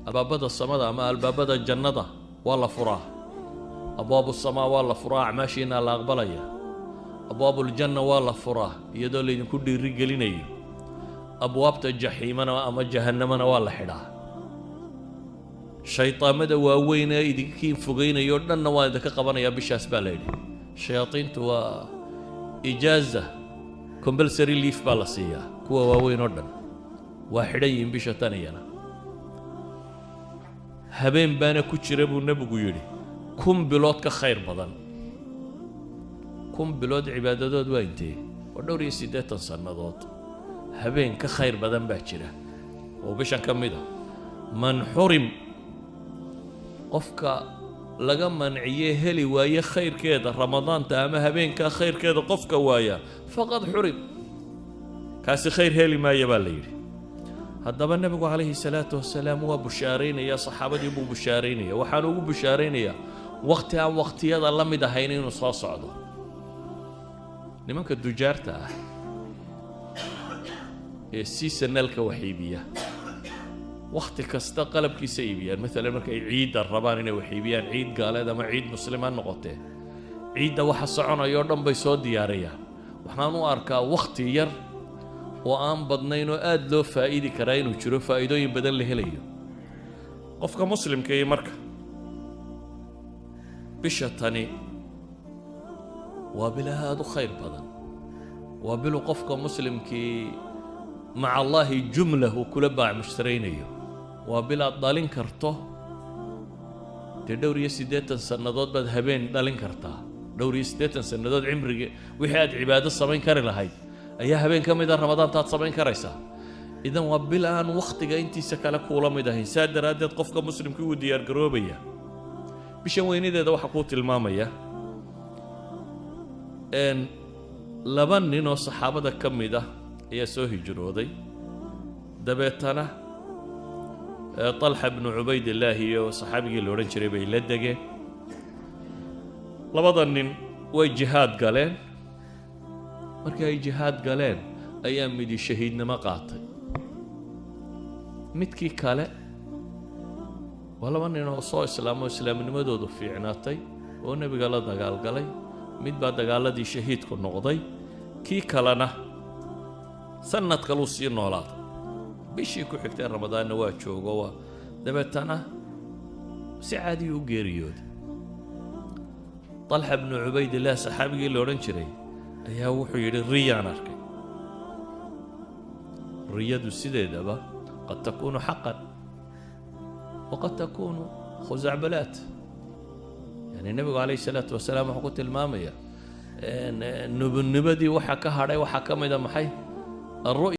أبابد السماء أما البابد الجنة والله فراه أبواب السماء والله فراه عماشينا لا أقبليا أبواب الجنة والله فراه يدل إن كل رجليني أبواب الجحيم أما جهنم والله حدا شيطان مدى وين إذا كيف فوقين يردن نوادك قبنا يا بشاس بالليل شياطين توا إجازة كومبلسري ليف بالاسية كوا وين يردن واحدين بشتانينا هبين بانا كتشربوا نبغوا يري كم بلاد كخير بدن كم بلاد عبادات وينتي ودوري سيدات صنادات هبين كخير بدن باكرة وبشان كمدا من حرم قفك لقى منعيه هلي ويا خير كذا رمضان تامه هبين كخير كذا قفك ويا فقد حرم كاس خير هلي ما يبالي هذا النبي عليه الصلاة والسلام هو بشارين يا صحابة يبو بشارين يا وحنو بشارين يا وقتها وقتي هذا الله مدهينين وصاص عضو لمنك الدجارته السيسن الكوحيبية وقت كاستقلب كيسيبيا مثلا مركا عيد الربانين وحيبيان عيد قال هذا ما عيد مسلمان نقطه عيد waxa soconayo dhan bay soo diyaariyaan waxaan u arkaa waqti yar oo aan badnayn oo aad loo faa'iidi karo inuu jiro faa'iidooyin badan la helayo qofka muslimka ee marka bisha tani waa bilahaadu khayr badan waa bilu qofka muslimkii maca allahi jumlahu kula baac mushtaraynayo waa bilaad dhalin karto dee dhowr iyo 80 sannadood baad habeen dhalin kartaa dhowr iyo 80 sannadood cimriga wixii aad cibaado samayn kari lahayd ayaa habeen ka mid ah ramadaan taad samayn karaysaa idan waa bilaan waqtiga intiisa kale kuula mid ahayn saa daraadeed qofka muslimkii uu diyaar garoobaya bishan weynideeda waxa kuu tilmaamaya laba nin oo saxaabada ka mid ah ayaa soo hijrooday dabeetana طلحة بن عبيد الله وصحابي اللي ورن شري بي لدقه لبضن way jihaad galeen markii ay jihaad galeen ayaa midi shahiidnimo qaatay midkii kale wala nin oo soo islaamnimadoodu fiicnaatay oo nabiga la dagaal galay mid baa dagaaladii shahiidku noqday kii kalena sanad kale uu sii noolaaday bishii ku xigtay ramadaanna waa joogo waa dabeetana si caadi u geeriyooday طلحة بن عبيد الله صحابي اللي ورنشري أيها وحي الريان أركي الرياد السديدة قد تكون حقا وقد تكون خزعبلات يعني النبي عليه الصلاة والسلام حقوت المامية النبدي وحكى هراي وحكى مدى محي الرؤية